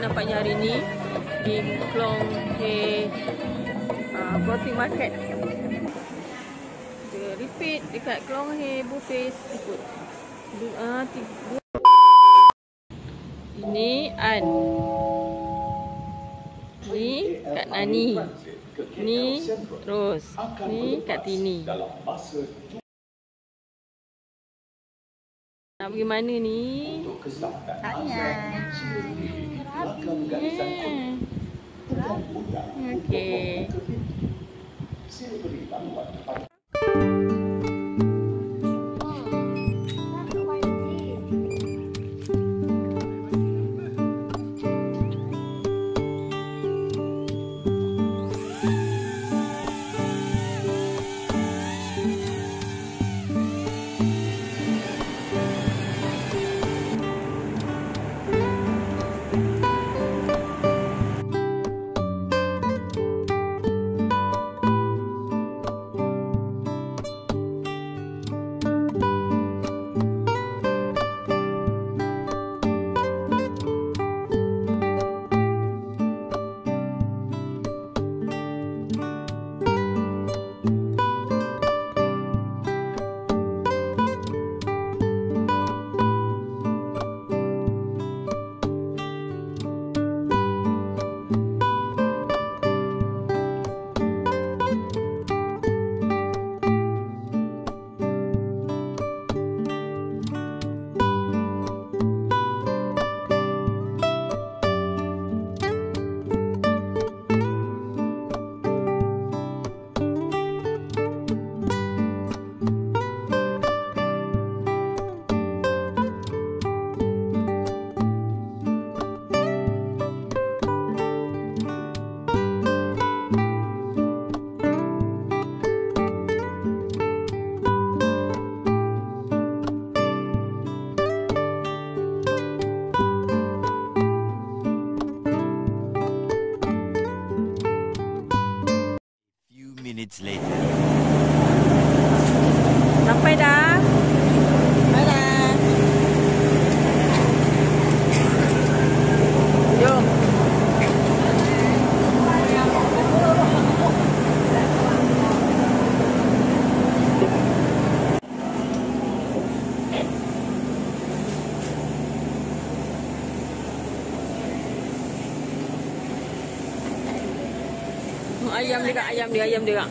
nampaknya hari ni di Klong He Floating Market. Dia repeat dekat Klong He Buffet Seafood. Ini An. Ni Kak Nani. Ni Rose. Ni Kak Tini. Nak pergi mana ni? Tanya. Okey. Minutes later. Sampai dah. Bye dah. Jom. Ayam dia, ayam dia.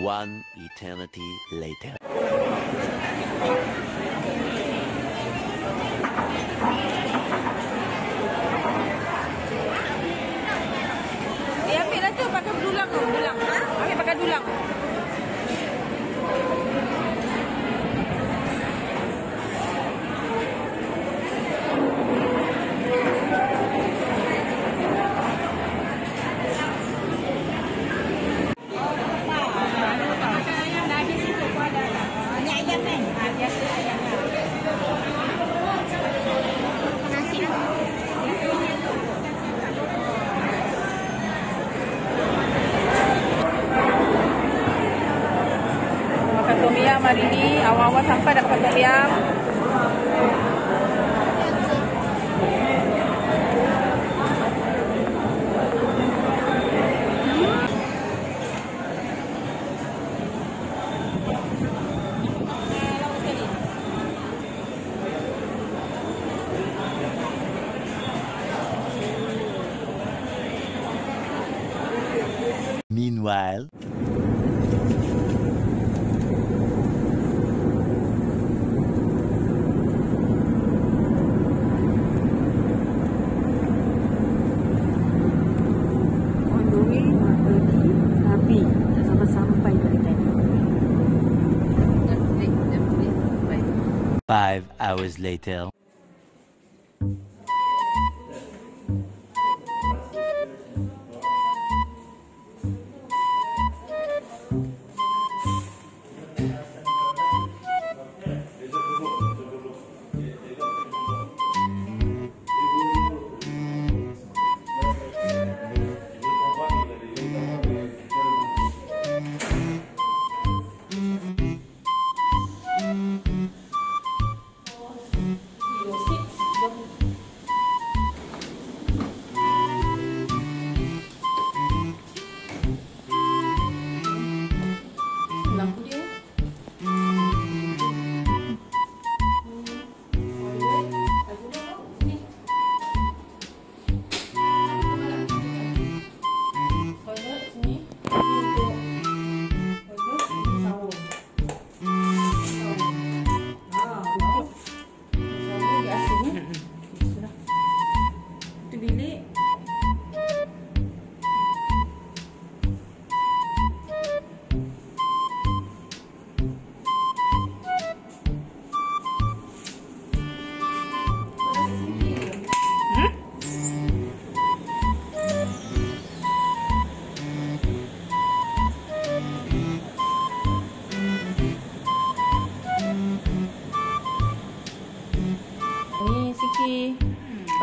One eternity later. Ambil lah tu pakai dulang tu, dulang. Ha? Ambil pakai dulang. Meanwhile. On the way pergi Krabi. Tak sampai-sampai dari tadi. 5 hours later.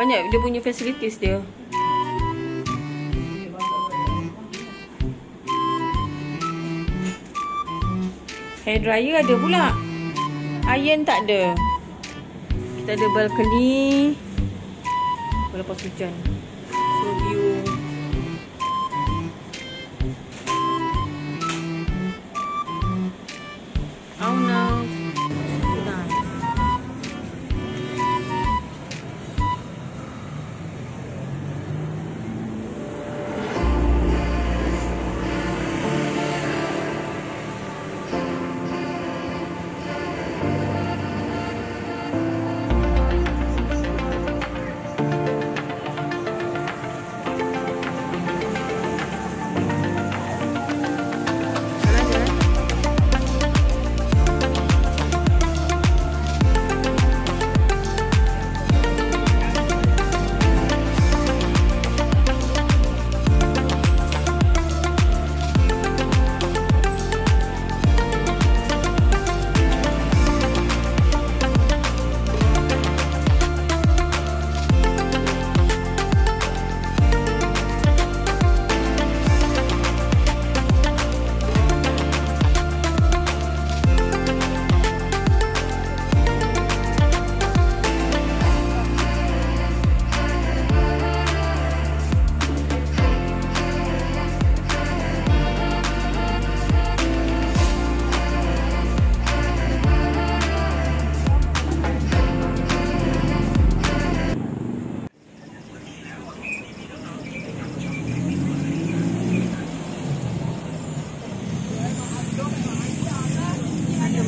Banyak dia punya facilities dia. Hair dryer ada pula. Iron tak ada. Kita ada balcony. Lepas hujan. So view. Oh no.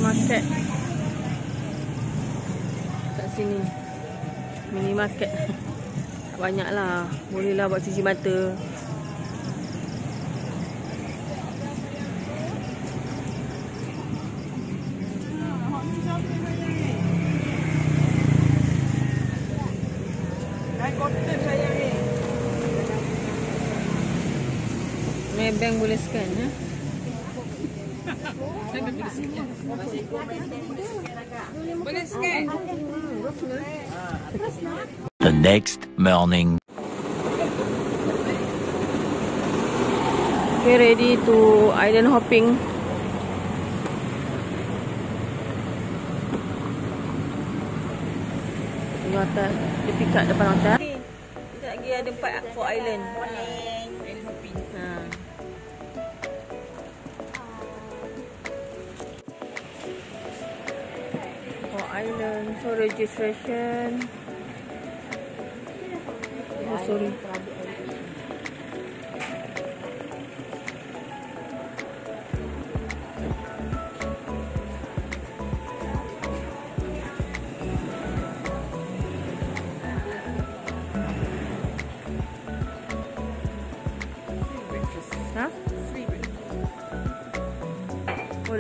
Market kat sini, mini market. Banyak lah, boleh lah buat cuci mata. Maybank boleh scan ha? Boleh scan. The next morning. Okay, ready to island hopping. Di hotel, dia pick up depan hotel. Kita lagi ada 4 island. Island hopping. Island, so registration. Oh, sorry.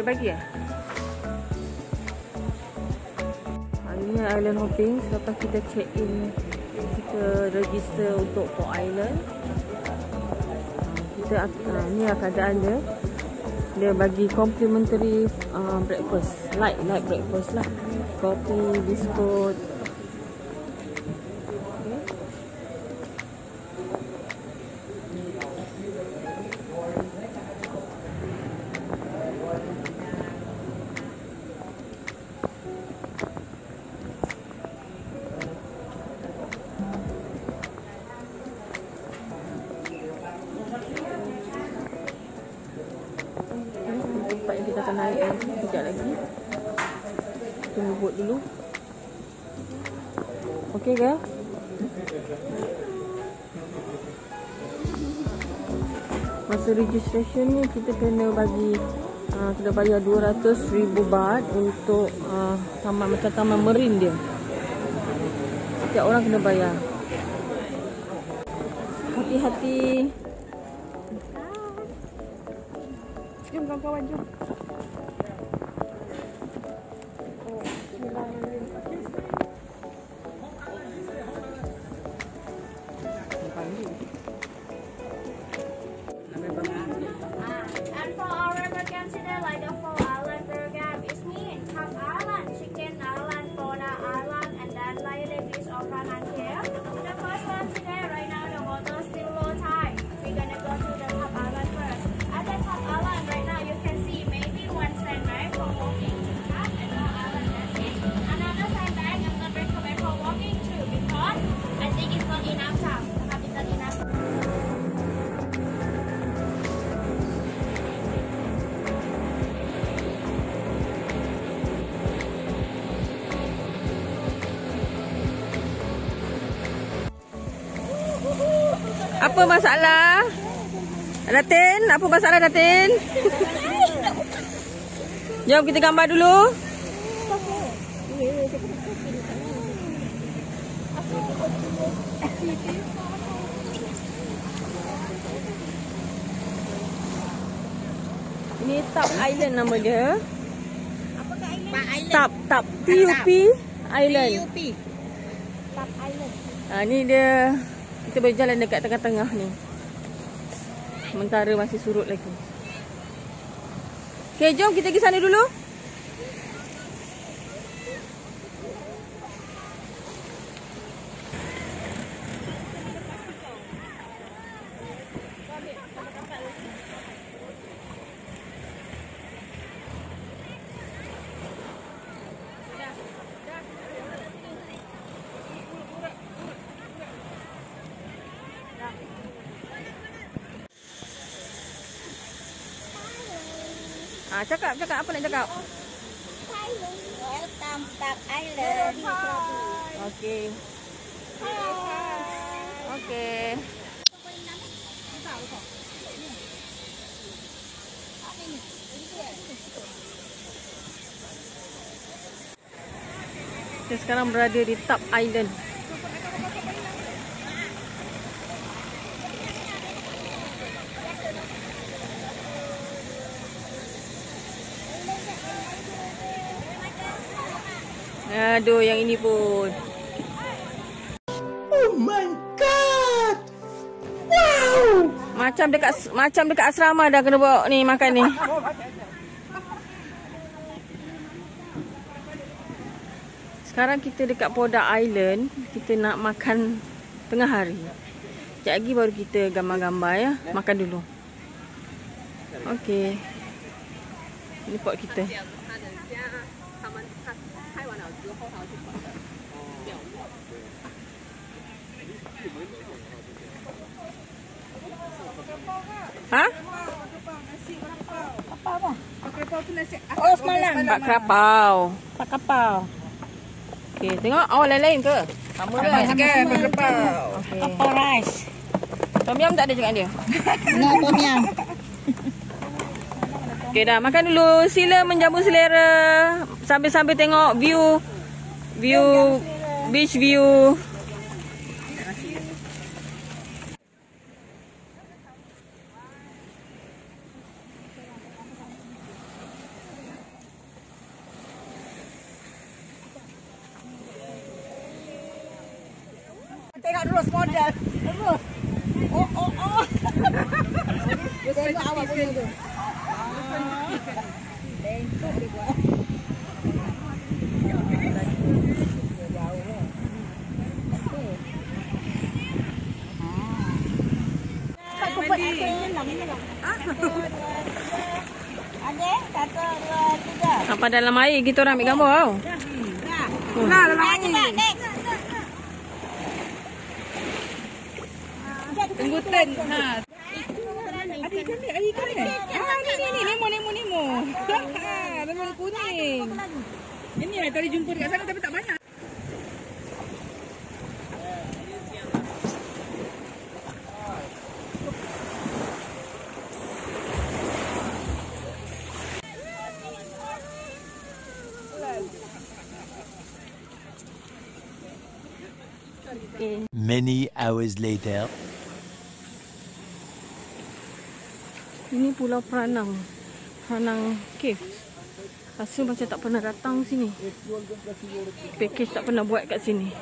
Boleh bagi ya? Ini island hopping. Selepas kita check in, kita register untuk Port Island. Kita ni lah keadaan dia. Dia bagi complimentary breakfast, light breakfast lah. Kopi, biskut. Tempat yang kita akan naik nanti sekejap lagi. Tunggu boat dulu. Okey ke? Masa registration ni kita kena bagi kena bayar 200,000 baht untuk taman, macam taman marine dia. Setiap orang kena bayar. Hati-hati. Jom kawan-kawan, jom. And for our program today, like the 4 island program, is me in Cup Island, Chicken Island, Bona Island, and then Lily Beach or Panankia. The first one today, right now the water is still low tide. We're gonna go to the Cup Island first. At the Cup Island, right now you can see maybe one sandbag for walking to Cup and no island that's it. Another sandbag I'm not recommend for walking to because I think it's not enough time. It's not enough. Apa masalah? Datin, apa masalah Datin? Jom kita gambar dulu. Ini Tup Island nama dia. Apakah island? Tup TUP Island. TUP. Tup Island. Ni dia. Kita berjalan dekat tengah-tengah ni. Sementara masih surut lagi. Okay, jom kita pergi sana dulu. Cakap apa nak cakap? Welcome Tup Island. Okey. Okey. Kita sekarang berada di Tup Island. Aduh, yang ini pun. Oh my god. Wow. Macam dekat asrama dah kena bawa ni makan ni. Sekarang kita dekat Poda Island. Kita nak makan tengah hari. Sekejap lagi baru kita gambar-gambar ya. Makan dulu. Okey. Ini pot kita. Ha? Oh, semalam. Pak Kerapau. Pak Kapau. Okey, tengok. Oh, lain-lain ke? Sama ke? Pak Kapau. Okey. Kapau rice. Tom Yum tak ada cakap dia? No, Tom Yum. Okey dah, makan dulu. Sila menjamu selera. Sambil-sambil tengok view beach view. terus modal. Terus. Oh. Tengok awak punya tu. Tengok dia buat. Apa dalam air kita orang ambil gambar tau. Nah, dalam air. Tenggutan. Ha. Ada ikan ni, ada ikan ni. Ah, ni Nemo. Ha, Nemo kuning. Ini lah tadi jumpa dekat sana tapi tak banyak. Many hours later. Ini Pulau Peranang Cave. Rasa macam tak pernah datang sini. Package tak pernah buat kat sini.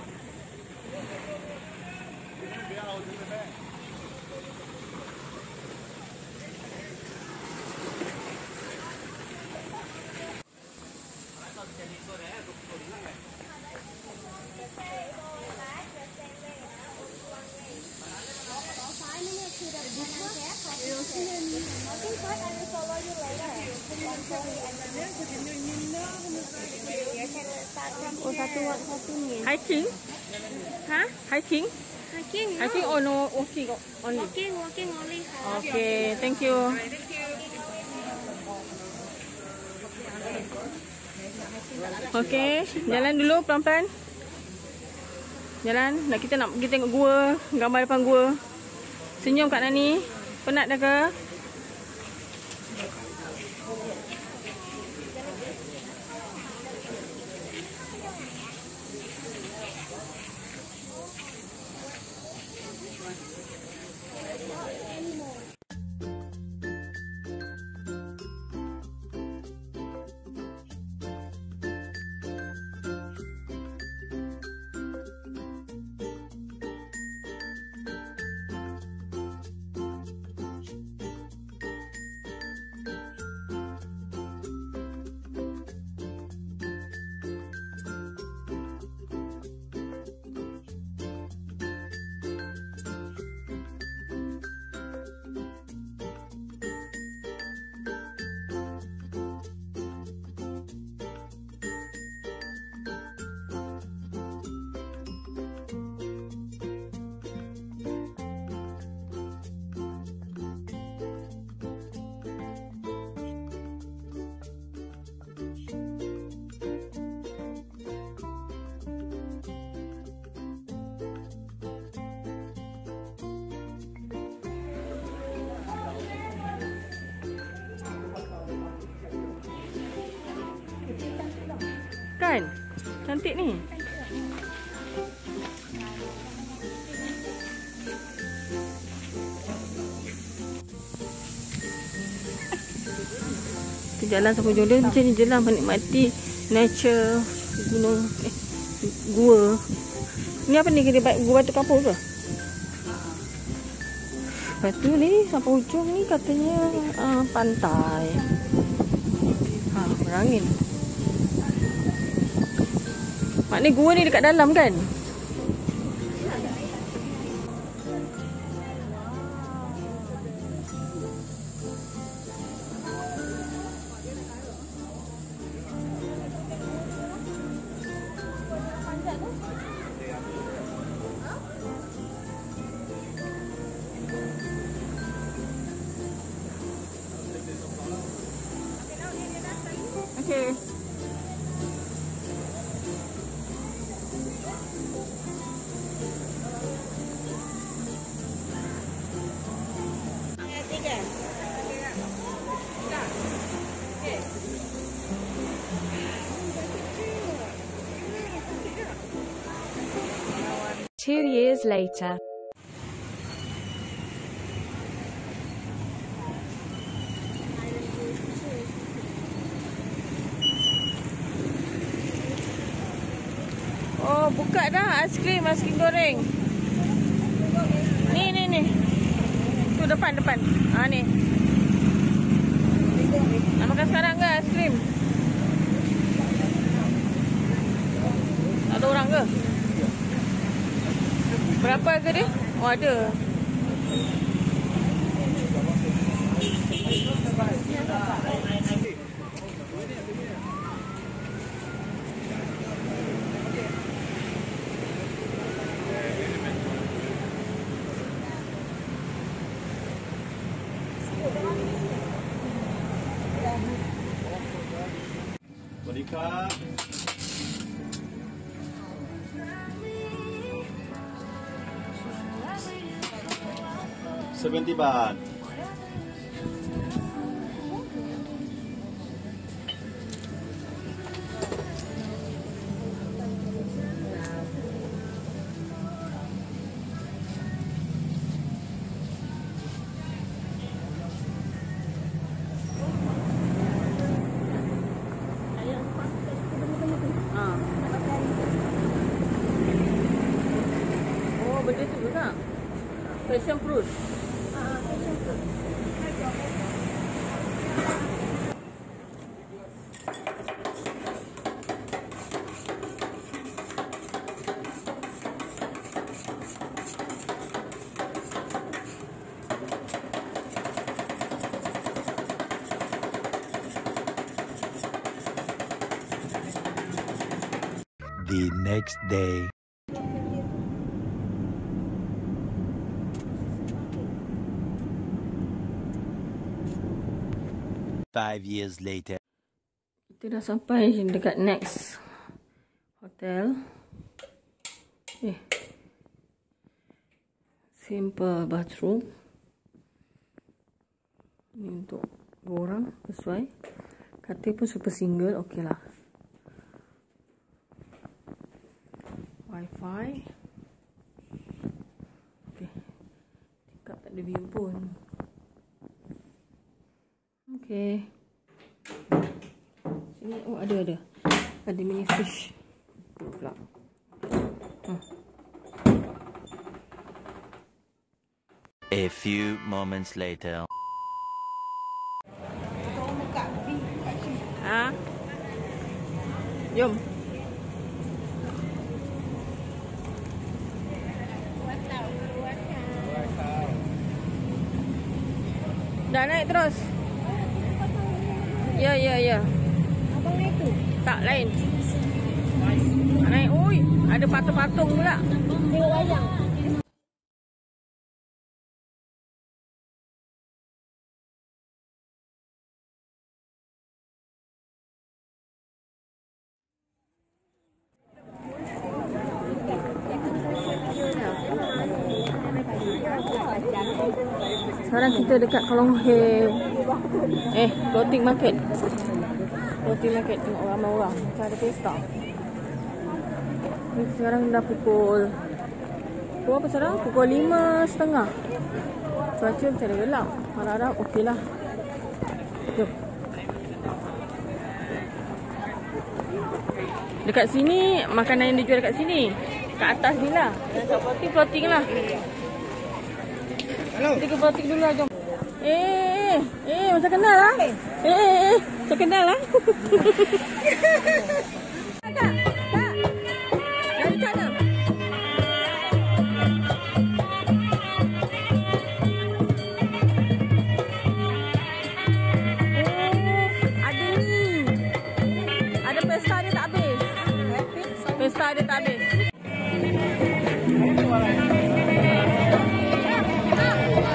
Oh, satu ni. Hiking? Huh? Hiking? Hiking? No. Hiking or no walking only? Walking only. Okay, thank you. Okay, jalan dulu pelan-pelan. Jalan, kita nak pergi tengok gua, gambar depan gua. Senyum Kak Nani. Penat dah ke? Kan? Cantik ni. Kita jalan sampai ujung dia macam ni je lah, menikmati nature gunung gua. Ni apa ni, gua batu kapur ke? Batu ni sampai ujung ni katanya pantai. Berangin. Maknanya gua ni dekat dalam kan? Okay. Two years later. Oh, buka dah aiskrim goreng. sini. Tu depan. Ni. Nak makan sekarang ke aiskrim? Tak ada orang ke? Berapa harga dia? Oh, ada. Bolehkah? $70. Oh, benda tu juga. Passion fruit. The next day. Five years later. Kita dah sampai dekat next hotel. Simple bathroom. Ini untuk 2 orang sesuai. Katil pun super single, okey lah. Wi-Fi. Okey. Tingkap tak ada view pun. Okey. Sini ada. Ada mini fish. Pula. A few moments later. Jom. Dah naik terus. Ya. Abang naik tu? Tak, lain. Naik. Ui, ada patung-patung pula. Tengok wayang. Sekarang kita dekat Kolong He. Floating market. Tengok ramai orang. Macam ada pesta. Ni sekarang dah pukul berapa sekarang? Pukul 5.30. Cuaca macam ada gelap. Harap-harap okey lah. Jom. Dekat sini, makanan yang dijual dekat sini. Kat atas ni lah. Yang kat floating lah. Kita ke floating dulu lah, jom. Macam kenal lah. Macam kenal lah. Kak. Dari sana. Ada ni. Ada pesta dia tak habis. Pesta dia tak habis.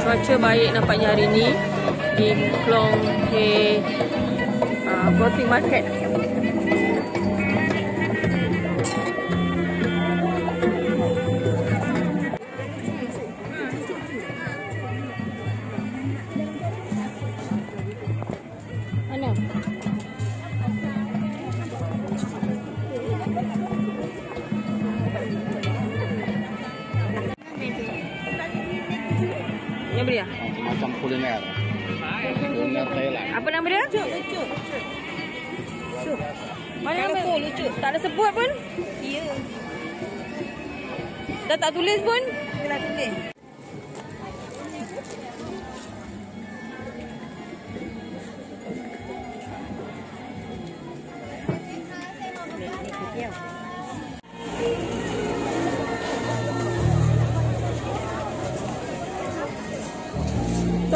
Cuaca baik nampaknya hari ni di Kolong He Floating Market. Mana? Yang beri ya? Macam kuliner. Kuliner Thailand. Apa nama dia? Lucu. Mana nama? Lucu. Tak ada sebut pun? Ya. Dah tak tulis pun? Kita tulis.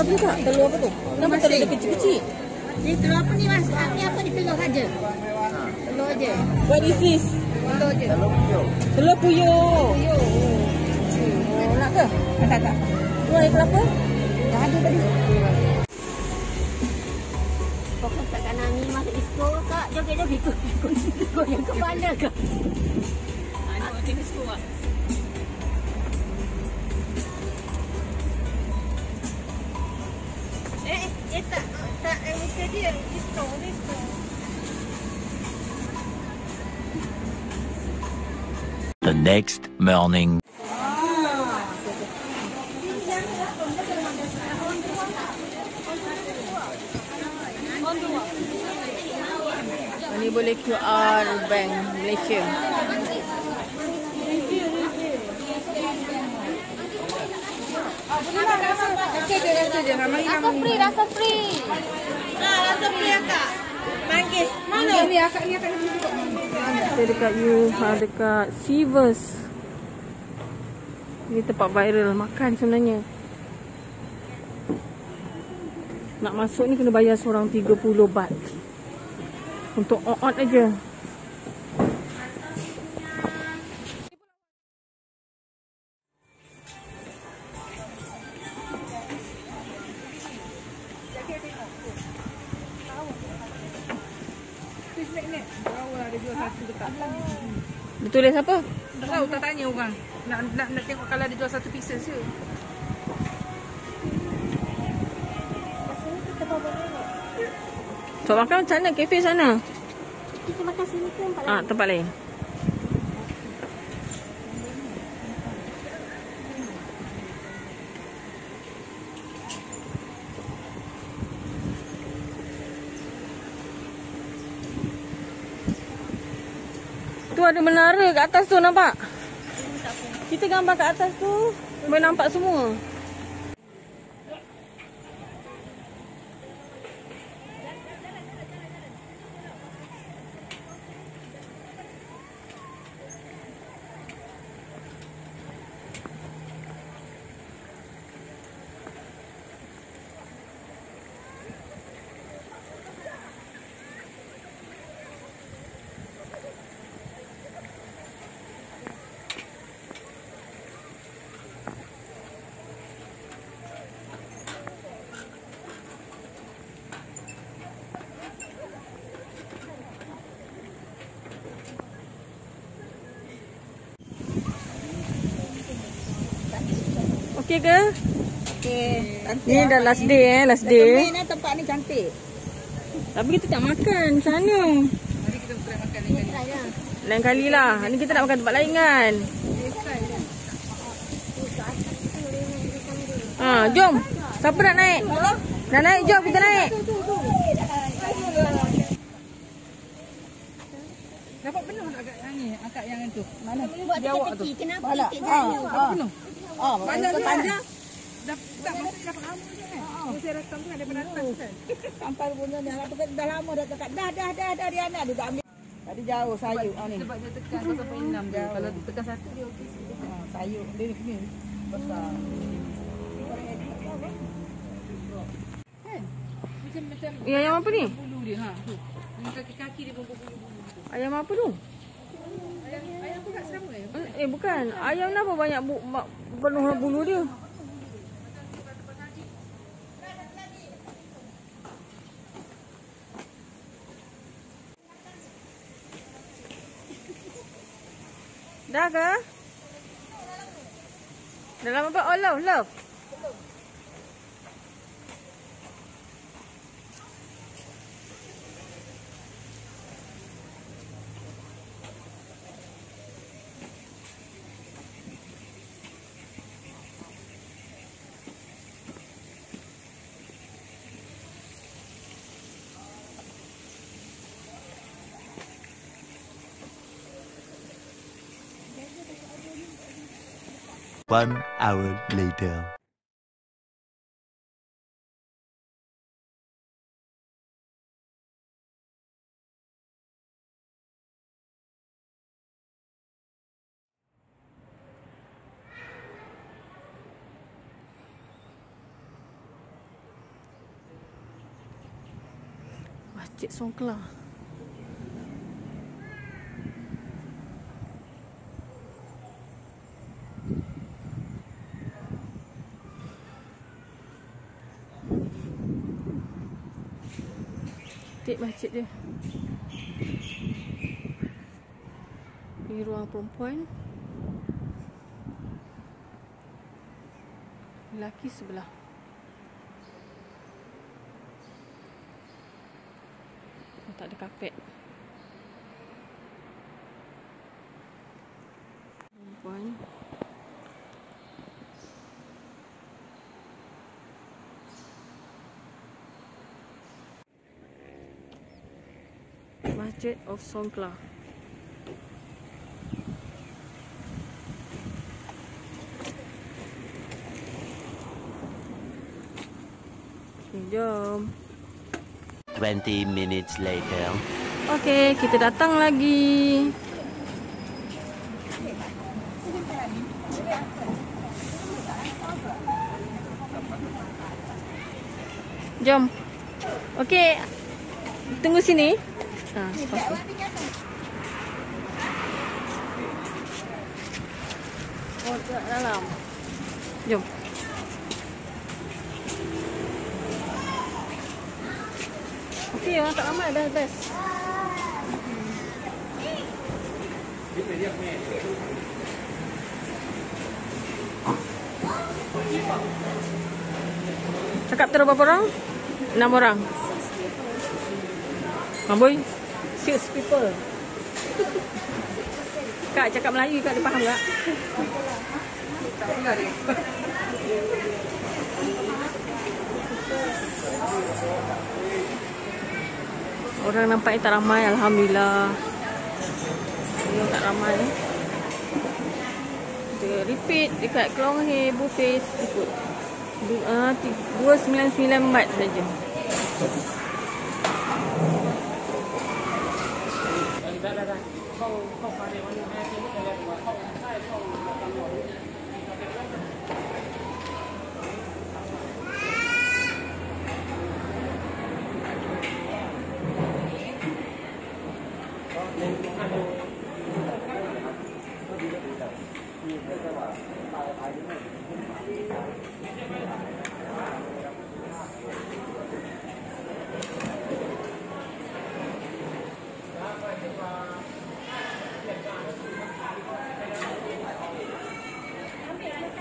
Tapi tak, telur apa tu? Kenapa telur dia kecil-kecil? Ni telur apa ni mas? Ni apa ni telur saja? Telur aja. What is this? Telur je. Telur puyuh. Oh, nak ke? Tak. Tu air kelapa? Dah ada tadi. Pokok takkan nangis masuk disco kak. Joget-joget ikut yang kepala kak. Anak macam disco ah. Tak muka dia disco. The next morning. Ini boleh QR Bank Malaysia. Rasa je. Rasa free. Rasa free akak. Manggis. Mana? Ni akak ni juga. Kita dekat dekat Sivers. Ini tempat viral makan sebenarnya. Nak masuk ni kena bayar seorang 30 baht. Untuk on aja. Betul dia siapa? Tak tahu, tak tanya orang. Nak tengok kalau ada jual satu pieces je. So makan macam mana? Kafe sana? Kita makan sini ke tempat lain? Tempat lain. Tu ada menara kat atas tu, nampak? Kita gambar kat atas tu, boleh nampak semua. Okey ke? Okey. Ni dah last day last day. Tempat ni cantik. Tapi kita tak makan macam mana? Mari kita try makan ni kali. Lain kali lah. Ni kita nak makan tempat lain kan? Jom. Siapa nak naik? Nak naik, jom kita naik. Dapat penuh agak ni, akak yang itu. Mana? Buat teki-teki. Kenapa ikut jaya? Penuh. Mana panjang? Tak maksudnya dapat lama je kan? Saya rekam tu kan daripada atas kan? Sampai punya dah lama dah dekat. Dah Riana dia tak ambil. Tadi jauh sayur ni. Sebab dia tekan 0.6 je. Kalau tekan 1 dia okey sikit. Sayur dia ni besar. Kan? Macam Ayam apa ni? bulu dia tu. Kaki-kaki dia pun bulu. Ayam apa tu? Ayam tu tak sama Bukan. Ayam kenapa banyak penuh bulu dia? Dah ke? Dalam apa? Oh, love. One hour later. Masjid Songkla. Cantik masjid dia. Ini ruang perempuan. Lelaki sebelah. Oh, tak ada kapet. Perempuan. Masjid of Songkla. Jom. 20 minutes later. Okey, kita datang lagi. Jom. Okey. Tunggu sini. Lepas tu. Oh, dekat dalam. Jom. Okey, orang tak ramai dah best. Cakap terus berapa orang? 6 orang. Boy, 6 people. Kak cakap Melayu, Kak dia faham tak? Orang nampaknya tak ramai, alhamdulillah. Orang tak ramai. Dia repeat dekat Klong He buffet seafood. 299 baht saja.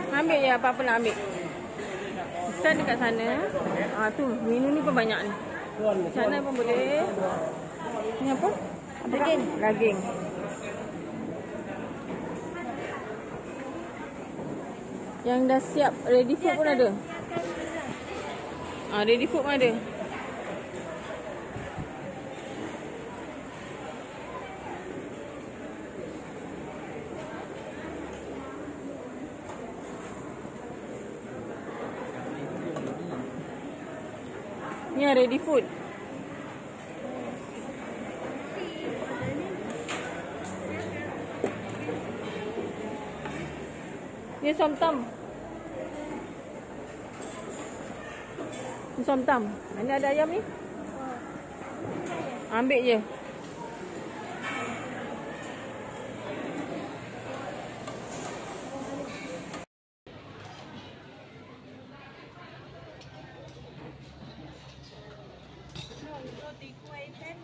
Ambil je apa-apa nak ambil. Start dekat sana. Tu minum ni pun banyak ni. Sana pun boleh. Ni apa? Daging. Daging. Yang dah siap ready food pun ada. Ready food pun ada. Ni ready food. Ni somtam. Ni somtam. Ni ada ayam ni? Ambil je. Roti kuih pen